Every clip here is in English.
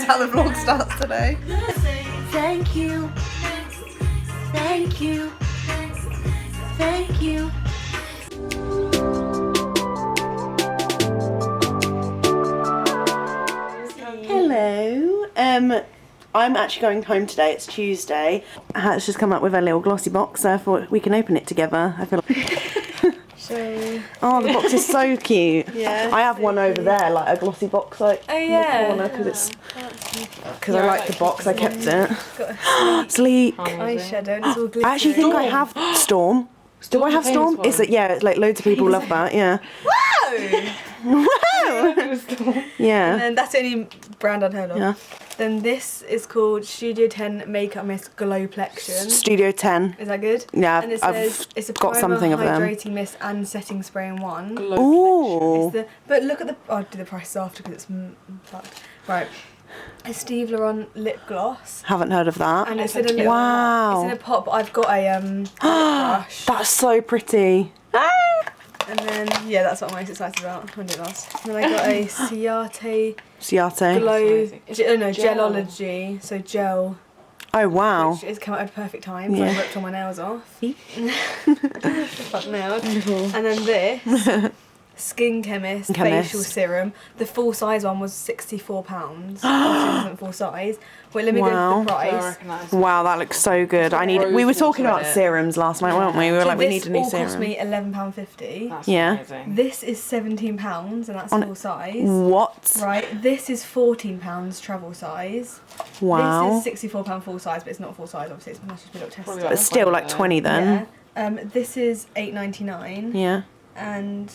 how the vlog starts today. Thank you. Thank you. Thank you. Hello. I'm actually going home today. It's Tuesday. It's just come up with a little glossy box, so I thought we can open it together. I feel like. Oh, the box is so cute. Yeah. I have one over there, like a glossy box, like in the corner, because I like the box. I kept it. Sleek. Eyeshadow. It's all glittery. I actually think I have Storm. Do I have Storm? Is it? Yeah, it's like loads of people love that. Yeah. Whoa! Whoa! Yeah. And then that's the only brand I'd heard of. Yeah. Then this is called Studio 10 Makeup Mist Glow Plexion. Studio 10. Is that good? Yeah, and it I've says it's a got primer, something of them. hydrating mist and setting spray in one. Ooh. But look at the. Oh, I'll do the prices after because it's fucked. Right. A Steve Laurent lip gloss. Haven't heard of that. And it's in a little. Wow. It's in a pot, but I've got a lip brush. That's so pretty. And then yeah, that's what I'm most excited about. When did it last? And then I got a Ciate. Glow. Gelology. So gel. Oh wow. Which has come out at a perfect time. So I ripped all my nails off. Fuck nails. And then this. Skin Chemist facial serum. The full size one was £64. Obviously it wasn't full size. Wait, let me go to the price. Wow, that looks so good. We were talking about serums last night, weren't we? We were like, we need a new serum. This all cost me £11.50. That's amazing. This is £17 and that's full size. What? Right, this is £14 travel size. Wow. This is £64 full size, but it's not full size, obviously it's much just a little test. But still like 20 then. Yeah. This is $8.99. Yeah. And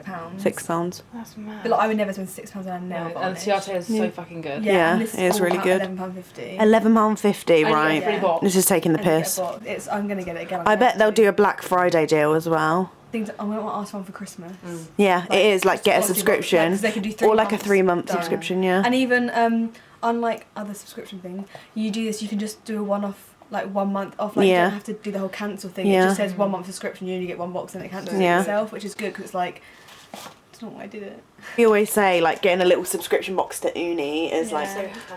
pounds. £6. That's mad. But like, I would never spend £6 on a nail varnish. And Ciate is so fucking good. Yeah, and this it is really good. £11.50. £11.50, right? Yeah. This is taking the piss. I'm gonna get it again. I bet they'll do a Black Friday deal as well. I'm gonna ask one for Christmas. Yeah, it is like get a subscription, they can do 3 or like a months 3-month done. subscription. Yeah. And even unlike other subscription things, you do this. You can just do a one-off, like 1 month off. Like you don't have to do the whole cancel thing. Yeah. It just says 1 month subscription. You only get 1 box and it cancels it itself, which is good because it's like. Not why I did it. We always say like getting a little subscription box to uni is like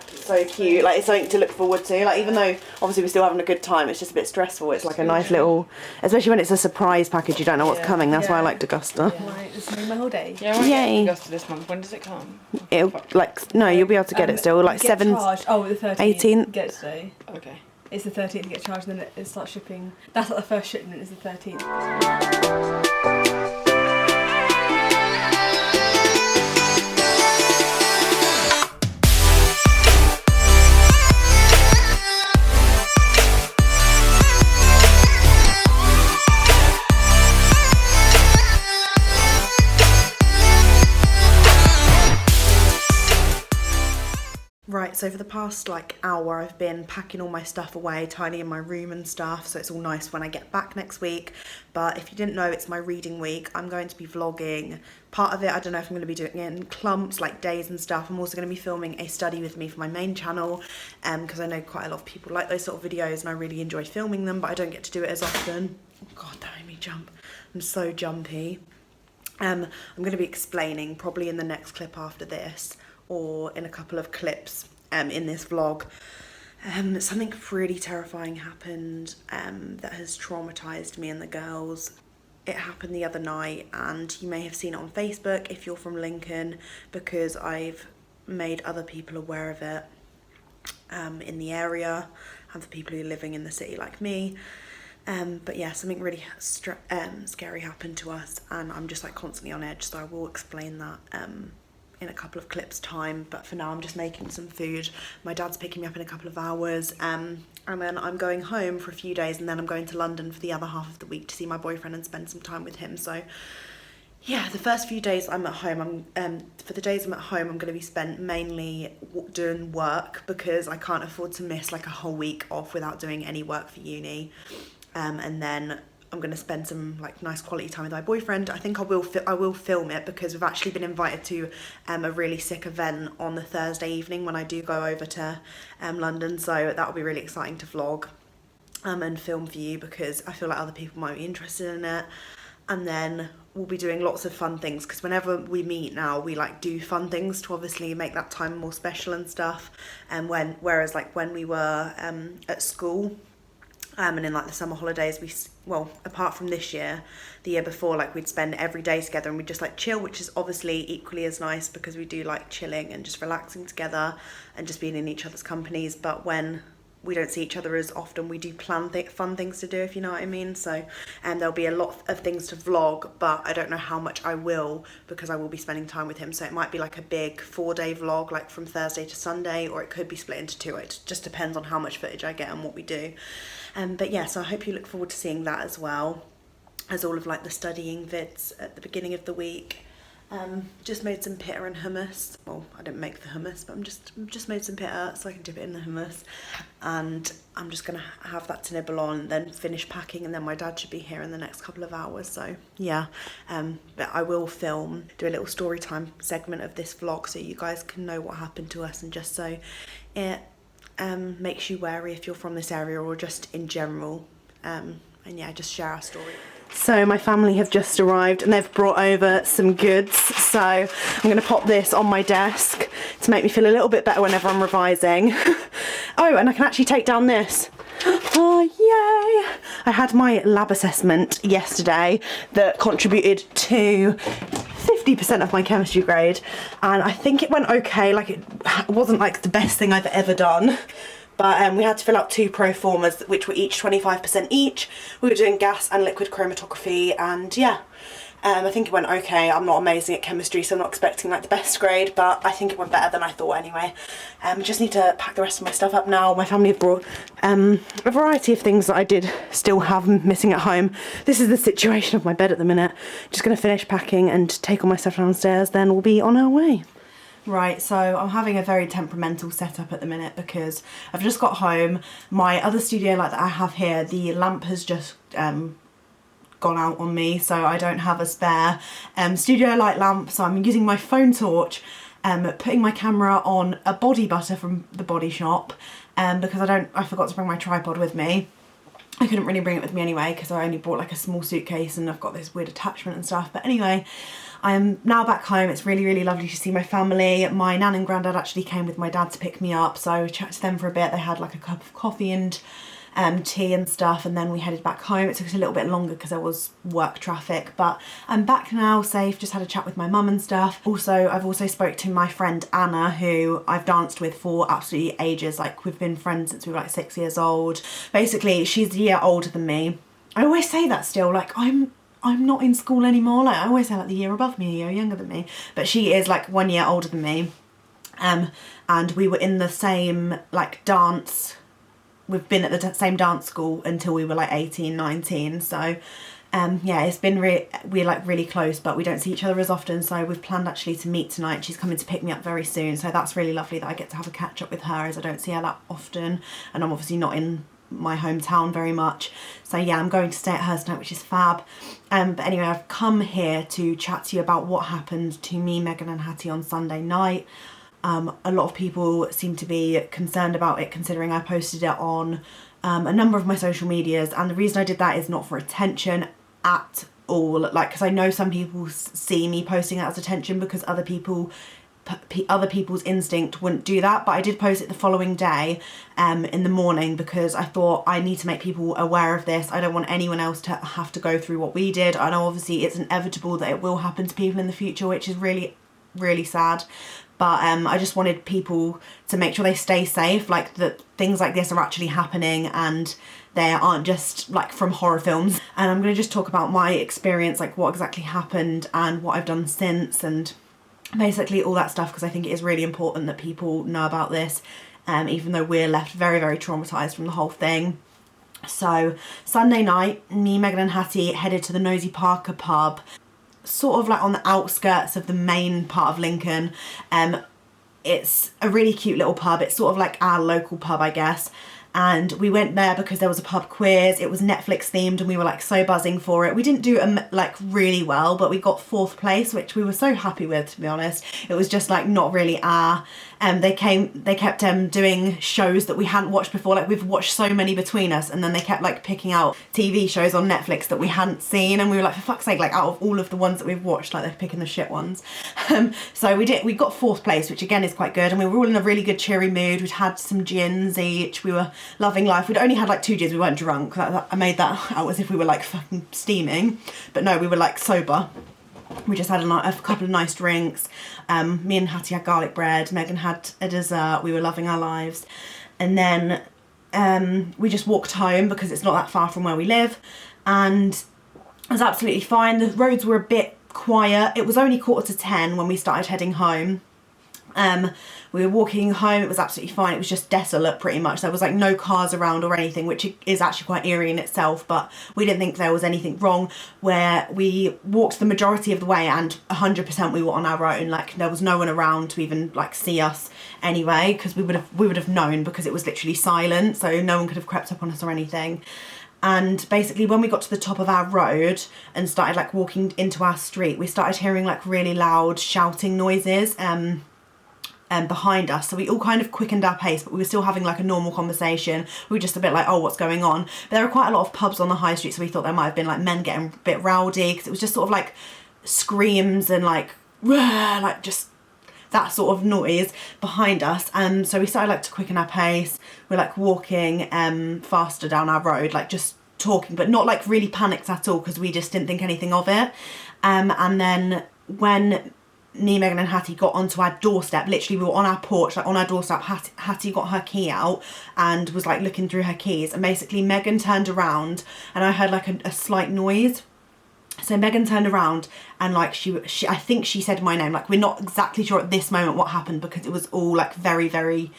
so cute. Like it's something to look forward to. Like even though obviously we're still having a good time, it's just a bit stressful. It's like a nice little, especially when it's a surprise package. You don't know what's coming. That's why I like Degusta. Right, this is my whole day. Yeah, I Yay. get Degusta this month. When does it come? It'll like no, you'll be able to get it still. Like 7. Charged. Oh, the 13th. 18th. Get it today. Okay. It's the 13th to get charged, and then it starts shipping. That's like the first shipment. Is the 13th. Right, so for the past like hour I've been packing all my stuff away, tidying my room and stuff, so it's all nice when I get back next week. But if you didn't know, it's my reading week. I'm going to be vlogging part of it. I don't know if I'm going to be doing it in clumps, like days and stuff. I'm also going to be filming a study with me for my main channel, because I know quite a lot of people like those sort of videos and I really enjoy filming them, but I don't get to do it as often. Oh God, that made me jump. I'm so jumpy. I'm going to be explaining probably in the next clip after this, or in a couple of clips in this vlog. Something really terrifying happened that has traumatised me and the girls. It happened the other night, and you may have seen it on Facebook if you're from Lincoln, because I've made other people aware of it in the area, and for people who are living in the city like me. But yeah, something really scary happened to us, and I'm just like constantly on edge, so I will explain that in a couple of clips time. But for now I'm just making some food. My dad's picking me up in a couple of hours, and then I'm going home for a few days, and then I'm going to London for the other half of the week to see my boyfriend and spend some time with him. So yeah, the first few days I'm at home, for the days I'm at home, I'm going to be spent mainly doing work, because I can't afford to miss like a whole week off without doing any work for uni. And then I'm going to spend some like nice quality time with my boyfriend. I think I will film it, because we've actually been invited to a really sick event on the Thursday evening when I do go over to London, so that will be really exciting to vlog and film for you, because I feel like other people might be interested in it. and then we'll be doing lots of fun things, because whenever we meet now, we like do fun things to obviously make that time more special and stuff. And whereas like when we were at school, and in like the summer holidays, well, apart from this year, the year before, like we'd spend every day together and we'd just like chill, which is obviously equally as nice because we do like chilling and just relaxing together and just being in each other's companies. But when we don't see each other as often, we do plan fun things to do, if you know what I mean. So there'll be a lot of things to vlog, but I don't know how much I will, because I will be spending time with him. So it might be like a big 4-day vlog, like from Thursday to Sunday, or it could be split into 2. It just depends on how much footage I get and what we do. But yeah, so I hope you look forward to seeing that, as well as all of like the studying vids at the beginning of the week. Just made some pita and hummus. Well, I didn't make the hummus, but I'm just made some pita so I can dip it in the hummus, and I'm just gonna have that to nibble on, then finish packing, and then my dad should be here in the next couple of hours. So yeah, but I will do a little story time segment of this vlog so you guys can know what happened to us, and just so it makes you wary if you're from this area or just in general, and yeah, just share our story. So my family have just arrived and they've brought over some goods, so I'm going to pop this on my desk to make me feel a little bit better whenever I'm revising. Oh, and I can actually take down this. Oh yay! I had my lab assessment yesterday that contributed to 50% of my chemistry grade, and I think it went okay. Like, it wasn't like the best thing I've ever done. But we had to fill out 2 pro formas, which were each 25% each. We were doing gas and liquid chromatography, and yeah, I think it went okay. I'm not amazing at chemistry, so I'm not expecting like the best grade, but I think it went better than I thought anyway. Just need to pack the rest of my stuff up now. My family have brought a variety of things that I did still have missing at home. This is the situation of my bed at the minute. Just going to finish packing and take all my stuff downstairs, then we'll be on our way. Right, so I'm having a very temperamental setup at the minute because I've just got home. My other studio light that I have here, the lamp has just gone out on me, so I don't have a spare studio light lamp, so I'm using my phone torch, putting my camera on a body butter from the Body Shop, because I forgot to bring my tripod with me. I couldn't really bring it with me anyway because I only brought like a small suitcase and I've got this weird attachment and stuff. But anyway, I am now back home. It's really, really lovely to see my family. My nan and granddad actually came with my dad to pick me up, so I chatted to them for a bit. They had like a cup of coffee and tea and stuff, and then we headed back home. It took us a little bit longer because there was work traffic, but I'm back now, safe. Just had a chat with my mum and stuff. Also, I've also spoke to my friend Anna, who I've danced with for absolutely ages. Like, we've been friends since we were like 6 years old. Basically, she's a year older than me. I always say that still, like I'm not in school anymore. Like, I always say like the year above me, a year younger than me, but she is like 1 year older than me. And we were in the same like dance. We've been at the same dance school until we were like 18, 19. So yeah, it's been we're like really close, but we don't see each other as often. So we've planned actually to meet tonight. She's coming to pick me up very soon. So that's really lovely that I get to have a catch up with her, as I don't see her that often. And I'm obviously not in my hometown very much. So yeah, I'm going to stay at hers tonight, which is fab. But anyway, I've come here to chat to you about what happened to me, Megan and Hattie on Sunday night. A lot of people seem to be concerned about it, considering I posted it on a number of my social medias, and the reason I did that is not for attention at all. Like, because I know some people see me posting it as attention because other people's instinct wouldn't do that, but I did post it the following day in the morning because I thought I need to make people aware of this. I don't want anyone else to have to go through what we did. I know obviously it's inevitable that it will happen to people in the future, which is really, really sad. But I just wanted people to make sure they stay safe, like that things like this are actually happening and they aren't just like from horror films. And I'm going to just talk about my experience, like what exactly happened and what I've done since, and basically all that stuff, because I think it is really important that people know about this, even though we're left very, very traumatised from the whole thing. So Sunday night, me, Megan and Hattie headed to the Nosy Parker pub, sort of like on the outskirts of the main part of Lincoln. It's a really cute little pub. It's sort of like our local pub, I guess. and we went there because there was a pub quiz. It was Netflix themed and we were like so buzzing for it. We didn't do like really well, but we got 4th place, which we were so happy with, to be honest. It was just like not really our they kept doing shows that we hadn't watched before. Like we've watched so many between us, and then they kept like picking out TV shows on Netflix that we hadn't seen, and we were like, for fuck's sake, like out of all of the ones that we've watched, like they're picking the shit ones. So we got 4th place, which again is quite good, and we were all in a really good cheery mood. We'd had some gins each, we were loving life. We'd only had like 2 gins, we weren't drunk. I made that out as if we were like fucking steaming, but no, we were like sober. We just had a couple of nice drinks. Me and Hattie had garlic bread. Megan had a dessert. We were loving our lives. And then we just walked home because it's not that far from where we live. And it was absolutely fine. The roads were a bit quiet. It was only 9:45 when we started heading home. We were walking home, it was absolutely fine. It was just desolate pretty much. There was like no cars around or anything, which is actually quite eerie in itself, but we didn't think there was anything wrong. Where we walked the majority of the way, and 100% we were on our own. Like there was no one around to even like see us anyway, because we would have known, because it was literally silent, so no one could have crept up on us or anything. And basically when we got to the top of our road and started like walking into our street, we started hearing like really loud shouting noises behind us. So we all kind of quickened our pace, but we were still having like a normal conversation. We were just a bit like, oh, what's going on? But there are quite a lot of pubs on the high street, so we thought there might have been like men getting a bit rowdy, because it was just sort of like screams and like just that sort of noise behind us. So we started like to quicken our pace. We're like walking faster down our road, like just talking, but not like really panicked at all, because we just didn't think anything of it. And then when me, Megan and Hattie got onto our doorstep, literally we were on our porch, like on our doorstep, Hattie got her key out and was like looking through her keys, and basically Megan turned around and I heard like a slight noise. So Megan turned around and like she I think she said my name. Like we're not exactly sure at this moment what happened, because it was all like very, very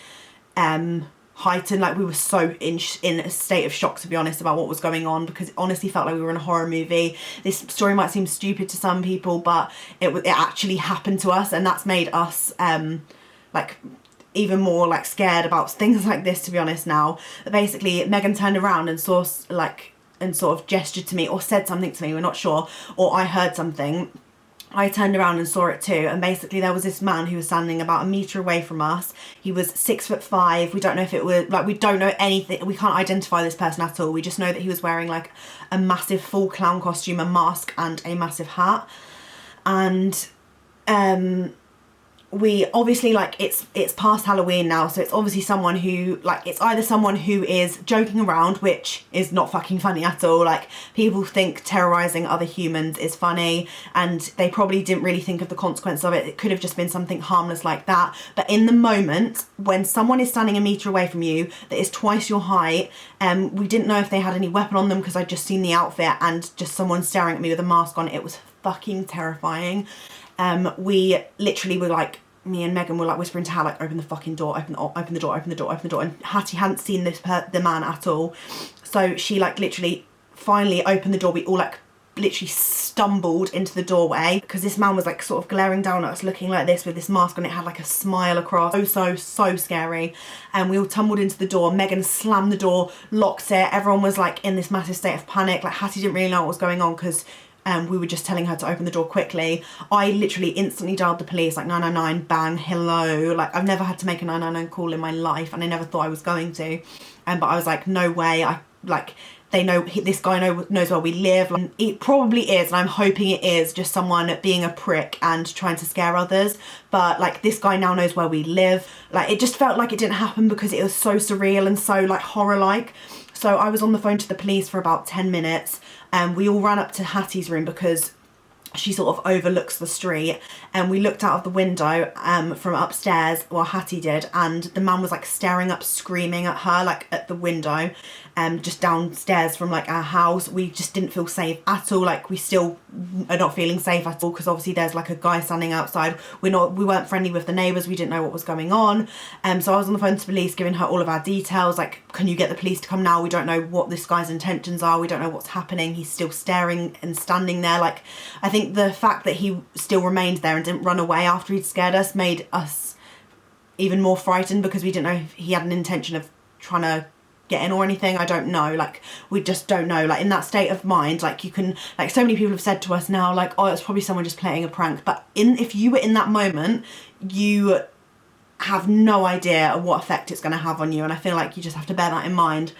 heightened. Like we were so in a state of shock, to be honest, about what was going on, because it honestly felt like we were in a horror movie. This story might seem stupid to some people, but it actually happened to us, and that's made us like even more like scared about things like this, to be honest now. But basically Megan turned around and saw like, and sort of gestured to me or said something to me, we're not sure, or I heard something. I turned around and saw it too, and basically there was this man who was standing about a metre away from us. He was 6'5". We don't know if it was, like, we don't know anything, we can't identify this person at all. We just know that he was wearing like a massive full clown costume, a mask and a massive hat. And we obviously, like, it's past Halloween now, so it's obviously someone who, like, it's either someone who is joking around, which is not fucking funny at all. Like, people think terrorising other humans is funny, and they probably didn't really think of the consequence of it. It could have just been something harmless like that. But in the moment, when someone is standing a metre away from you that is twice your height, we didn't know if they had any weapon on them, because I'd just seen the outfit, and just someone staring at me with a mask on. It was fucking terrifying. We literally were like, me and Megan were like whispering to her, like, open the fucking door, open the door, open the door, open the door. And Hattie hadn't seen the man at all. So she like literally finally opened the door. We all like literally stumbled into the doorway, because this man was like sort of glaring down at us, looking like this with this mask on. It had like a smile across. So scary. And we all tumbled into the door. Megan slammed the door, locked it. Everyone was like in this massive state of panic. Like Hattie didn't really know what was going on, because we were just telling her to open the door quickly. I literally instantly dialed the police, like 999, bang, hello. Like, I've never had to make a 999 call in my life, and I never thought I was going to. But I was like, no way. They know, this guy knows where we live. And it probably is, and I'm hoping it is, just someone being a prick and trying to scare others. But like, this guy now knows where we live. Like, it just felt like it didn't happen, because it was so surreal and so like horror-like. So I was on the phone to the police for about 10 minutes. We all ran up to Hattie's room, because she sort of overlooks the street, and we looked out of the window from upstairs, well, Hattie did, and the man was like staring up, screaming at her, like at the window, just downstairs from like our house. We just didn't feel safe at all. Like, we still are not feeling safe at all, because obviously there's like a guy standing outside. We weren't friendly with the neighbours. We didn't know what was going on. So I was on the phone to police, giving her all of our details, like, can you get the police to come now? We don't know what this guy's intentions are. We don't know what's happening. He's still staring and standing there. Like, I think the fact that he still remained there and didn't run away after he'd scared us made us even more frightened, because we didn't know if he had an intention of trying to get in or anything. I don't know, like we just don't know, like in that state of mind, like you can, like so many people have said to us now, like, oh, it's probably someone just playing a prank, but if you were in that moment, you have no idea what effect it's going to have on you, and I feel like you just have to bear that in mind.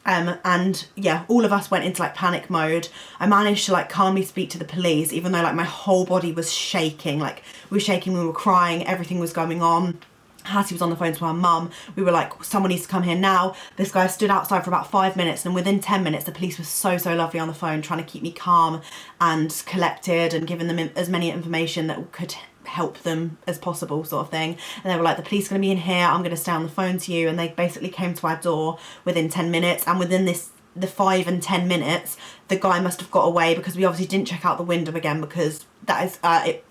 And yeah, all of us went into like panic mode. I managed to like calmly speak to the police, even though like my whole body was shaking, like we were shaking, we were crying, everything was going on. Hattie was on the phone to our mum. We were like, someone needs to come here now. This guy stood outside for about 5 minutes, and within 10 minutes the police were so lovely on the phone, trying to keep me calm and collected and giving them as many information that could help them as possible, sort of thing. And they were like, the police are going to be in here, I'm going to stay on the phone to you. And they basically came to our door within 10 minutes, and within the 5 and 10 minutes the guy must have got away, because we obviously didn't check out the window again, because that is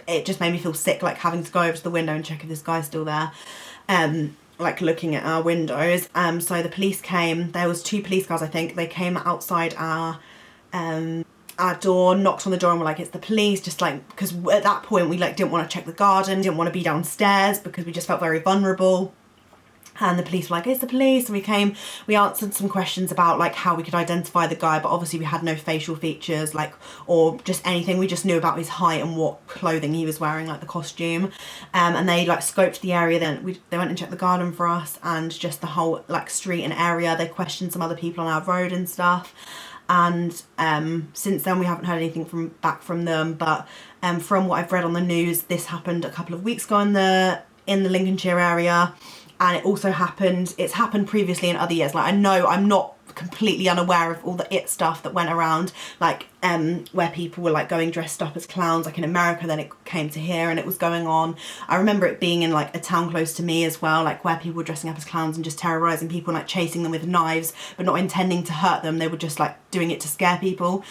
it just made me feel sick, like having to go over to the window and check if this guy's still there, like looking at our windows. So the police came, there was 2 police cars, I think. They came outside our door, knocked on the door, and were like, it's the police, just like, because at that point we like didn't want to check the garden, didn't want to be downstairs, because we just felt very vulnerable. And the police were like, it's the police. And we came, we answered some questions about like how we could identify the guy, but obviously we had no facial features, like, or just anything. We just knew about his height and what clothing he was wearing, like the costume. And they like scoped the area. Then they went and checked the garden for us, and just the whole like street and area. They questioned some other people on our road and stuff. And since then we haven't heard anything back from them. But from what I've read on the news, this happened a couple of weeks ago in the Lincolnshire area. And it's happened previously in other years. Like, I know I'm not completely unaware of all the stuff that went around, like where people were like going dressed up as clowns, like in America. Then it came to here and it was going on. I remember it being in like a town close to me as well, like where people were dressing up as clowns and just terrorizing people, and like chasing them with knives, but not intending to hurt them. They were just like doing it to scare people.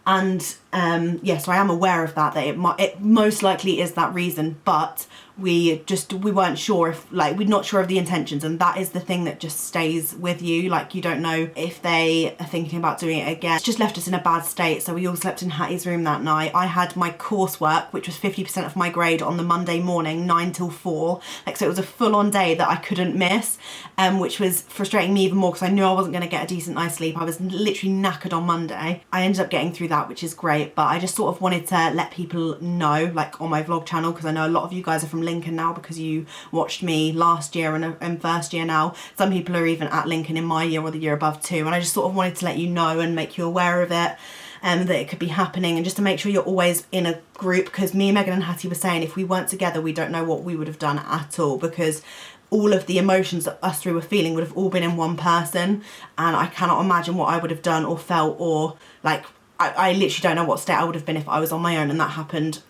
And so I am aware of that it most likely is that reason, but we weren't sure if, like, we're not sure of the intentions, and that is the thing that just stays with you. Like, you don't know if they are thinking about doing it again. It's just left us in a bad state. So we all slept in Hattie's room that night. I had my coursework, which was 50% of my grade, on the Monday morning, 9 till 4. Like, so it was a full-on day that I couldn't miss, which was frustrating me even more, because I knew I wasn't going to get a decent night's sleep. I was literally knackered on Monday. I ended up getting through that, which is great, but I just sort of wanted to let people know, like on my vlog channel, because I know a lot of you guys are from Lincoln now because you watched me last year and first year now. Some people are even at Lincoln in my year or the year above too, and I just sort of wanted to let you know and make you aware of it, that it could be happening, and just to make sure you're always in a group, because me, Megan and Hattie were saying if we weren't together we don't know what we would have done at all, because all of the emotions that us three were feeling would have all been in one person, and I cannot imagine what I would have done or felt, or like I literally don't know what state I would have been if I was on my own and that happened.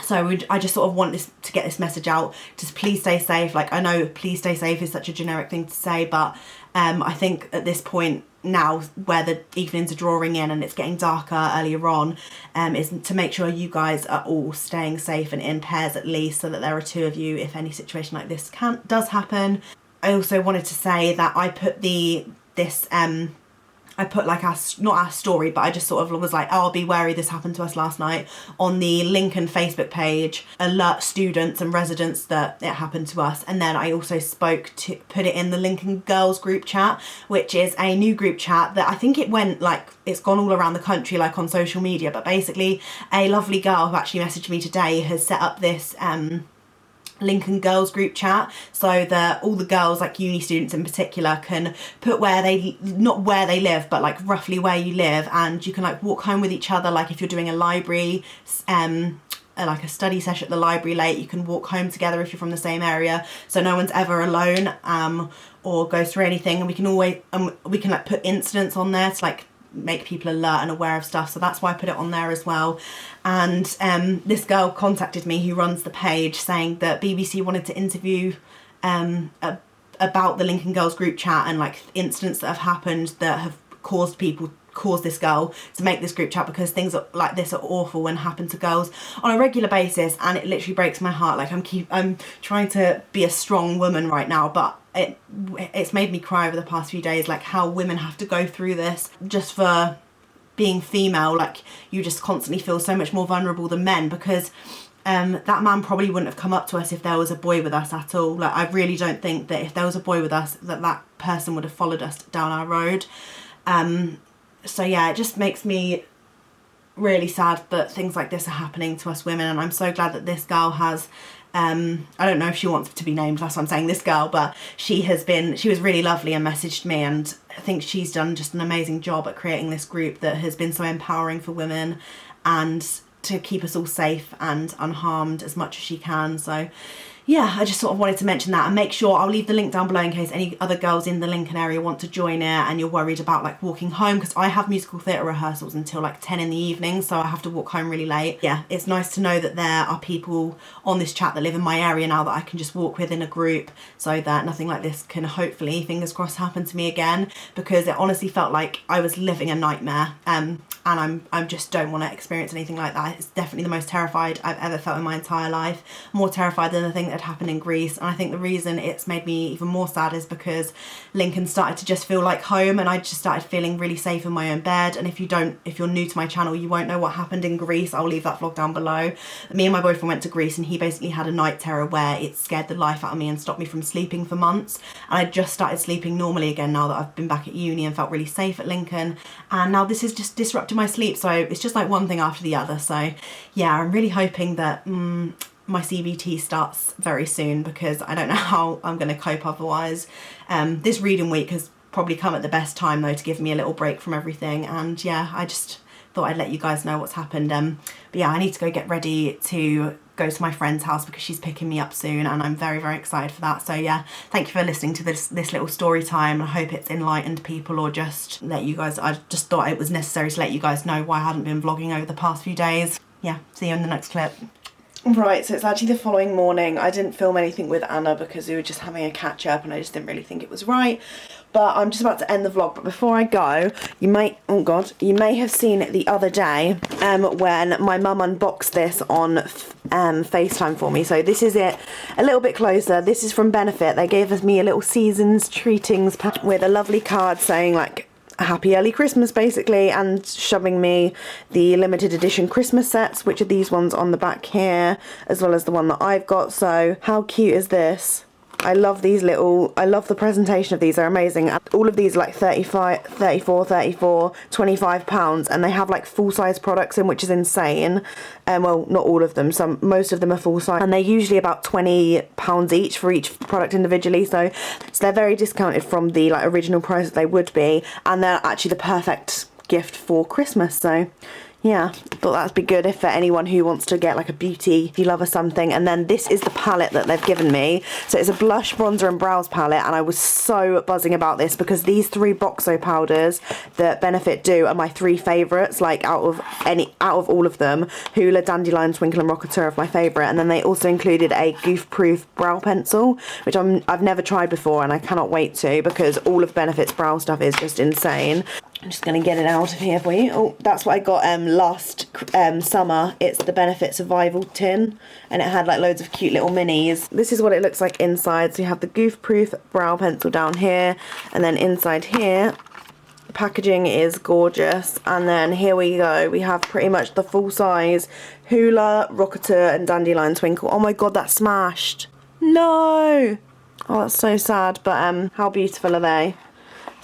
So I just sort of want to get this message out. Just please stay safe. Like, I know please stay safe is such a generic thing to say, but I think at this point now, where the evenings are drawing in and it's getting darker earlier on, is to make sure you guys are all staying safe and in pairs at least, so that there are 2 of you if any situation like this does happen. I also wanted to say that I put I put like not our story, but I just sort of was like, oh, be wary, this happened to us last night, on the Lincoln Facebook page, alert students and residents that it happened to us. And then I also put it in the Lincoln Girls group chat, which is a new group chat that I think it's gone all around the country, like on social media. But basically a lovely girl who actually messaged me today has set up this Lincoln Girls group chat, so that all the girls, like uni students in particular, can put not where they live, but like roughly where you live, and you can like walk home with each other. Like if you're doing a library, like a study session at the library late, you can walk home together if you're from the same area, so no one's ever alone or goes through anything. And we can always we can like put incidents on there to like make people alert and aware of stuff, so that's why I put it on there as well. And this girl contacted me who runs the page, saying that BBC wanted to interview about the Lincoln Girls group chat and like incidents that have happened that have caused this girl to make this group chat, because things like this are awful and happen to girls on a regular basis, and it literally breaks my heart. Like I'm trying to be a strong woman right now, but it's made me cry over the past few days, like how women have to go through this just for being female. Like, you just constantly feel so much more vulnerable than men, because that man probably wouldn't have come up to us if there was a boy with us at all. Like, I really don't think that if there was a boy with us that person would have followed us down our road. So yeah, it just makes me really sad that things like this are happening to us women, and I'm so glad that this girl has I don't know if she wants to be named, that's what I'm saying, this girl, but she was really lovely and messaged me, and I think she's done just an amazing job at creating this group that has been so empowering for women and to keep us all safe and unharmed as much as she can. So yeah, I just sort of wanted to mention that, and make sure I'll leave the link down below in case any other girls in the Lincoln area want to join it and you're worried about like walking home, because I have musical theatre rehearsals until like 10 in the evening, so I have to walk home really late. Yeah, it's nice to know that there are people on this chat that live in my area now that I can just walk with in a group, so that nothing like this can hopefully, fingers crossed, happen to me again, because it honestly felt like I was living a nightmare. And I just don't want to experience anything like that. It's definitely the most terrified I've ever felt in my entire life. More terrified than the thing that had happened in Greece. And I think the reason it's made me even more sad is because Lincoln started to just feel like home, and I just started feeling really safe in my own bed. And if you're new to my channel, you won't know what happened in Greece. I'll leave that vlog down below. Me and my boyfriend went to Greece, and he basically had a night terror where it scared the life out of me and stopped me from sleeping for months. And I just started sleeping normally again now that I've been back at uni and felt really safe at Lincoln. And now this has just disrupted my sleep, so it's just like one thing after the other. So yeah, I'm really hoping that my CBT starts very soon, because I don't know how I'm going to cope otherwise. This reading week has probably come at the best time though to give me a little break from everything, and yeah, I just thought I'd let you guys know what's happened. But yeah, I need to go get ready to go to my friend's house because she's picking me up soon, and I'm very, very excited for that. So yeah, thank you for listening to this little story time. I hope it's enlightened people, or just let you guys, I just thought it was necessary to let you guys know why I hadn't been vlogging over the past few days. Yeah, see you in the next clip. Right, so it's actually the following morning. I didn't film anything with Anna because we were just having a catch up, and I just didn't really think it was right. But I'm just about to end the vlog. But before I go, you may have seen it the other day when my mum unboxed this on FaceTime for me. So this is it, a little bit closer. This is from Benefit. They gave me a little seasons treatings pack with a lovely card saying like happy early Christmas basically, and shoving me the limited edition Christmas sets, which are these ones on the back here, as well as the one that I've got. So how cute is this? I love these I love the presentation of these, they're amazing. All of these are like 35, 34, 34, 25 pounds, and they have like full-size products in, which is insane. Well, not all of them, most of them are full-size, and they're usually about 20 pounds each for each product individually, so they're very discounted from the like original price that they would be, and they're actually the perfect gift for Christmas. So yeah, thought that'd be good if for anyone who wants to get like a beauty love or something. And then this is the palette that they've given me. So it's a blush, bronzer and brows palette, and I was so buzzing about this because these 3 Boxo powders that Benefit do are my 3 favourites, like out of all of them. Hoola, Dandelion, Twinkle and Rocketeur are my favourite. And then they also included a goof proof brow pencil, which I've never tried before, and I cannot wait to, because all of Benefit's brow stuff is just insane. I'm just going to get it out of here for you. Oh, that's what I got last summer. It's the Benefit Survival tin, and it had like loads of cute little minis. This is what it looks like inside. So you have the goof proof brow pencil down here, and then inside here, the packaging is gorgeous. And then here we go. We have pretty much the full size Hoola, Rocketeur and Dandelion Twinkle. Oh my god, that's smashed. No! Oh, that's so sad, but how beautiful are they?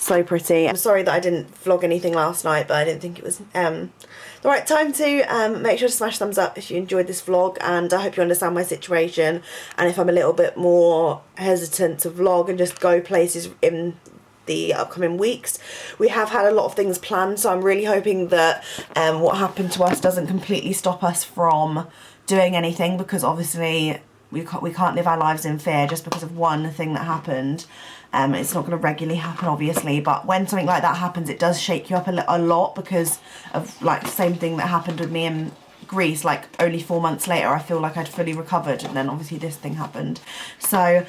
So pretty. I'm sorry that I didn't vlog anything last night, but I didn't think it was the right time to. Make sure to smash thumbs up if you enjoyed this vlog, and I hope you understand my situation, and if I'm a little bit more hesitant to vlog and just go places in the upcoming weeks. We have had a lot of things planned, so I'm really hoping that what happened to us doesn't completely stop us from doing anything, because obviously we can't live our lives in fear just because of one thing that happened. It's not going to regularly happen, obviously, but when something like that happens, it does shake you up a lot, because of like the same thing that happened with me in Greece. Like only 4 months later, I feel like I'd fully recovered, and then obviously this thing happened. So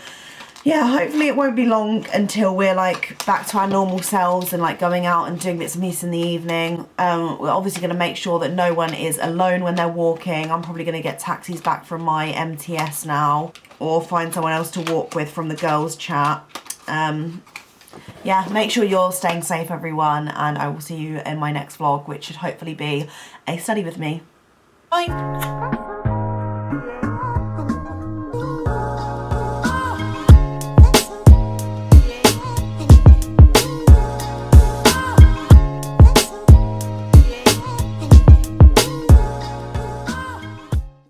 yeah, hopefully it won't be long until we're like back to our normal selves and like going out and doing bits and pieces in the evening. We're obviously going to make sure that no one is alone when they're walking. I'm probably going to get taxis back from my MTS now, or find someone else to walk with from the girls' chat. Yeah, make sure you're staying safe, everyone, and I will see you in my next vlog, which should hopefully be a study with me. Bye!